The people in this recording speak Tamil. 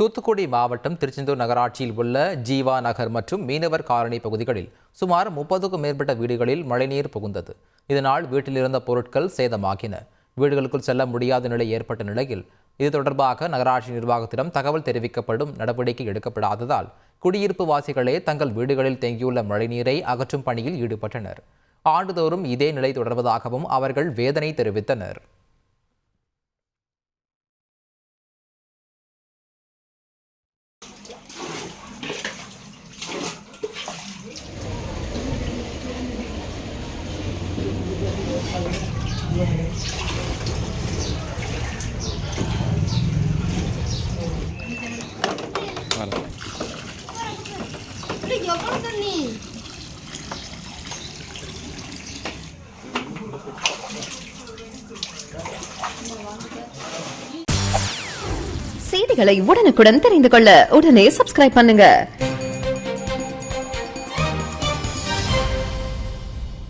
தூத்துக்குடி மாவட்டம் திருச்செந்தூர் நகராட்சியில் உள்ள ஜீவா நகர் மற்றும் மீனவர் காலனி பகுதிகளில் சுமார் 30க்கும் மேற்பட்ட வீடுகளில் மழைநீர் புகுந்தது. இதனால் வீட்டில் இருந்த பொருட்கள் சேதமாகின. வீடுகளுக்குள் செல்ல முடியாத நிலை ஏற்பட்ட நிலையில் இது தொடர்பாக நகராட்சி நிர்வாகத்திடம் தகவல் தெரிவிக்கப்படும் நடவடிக்கை எடுக்கப்படாததால் குடியிருப்பு வாசிகளே தங்கள் வீடுகளில் தேங்கியுள்ள மழைநீரை அகற்றும் பணியில் ஈடுபட்டனர். ஆண்டுதோறும் இதே நிலை தொடர்வதாகவும் அவர்கள் வேதனை தெரிவித்தனர். செய்திகளை உடனுக்குடன் தெரிந்து கொள்ள உடனே சப்ஸ்கிரைப் பண்ணுங்க.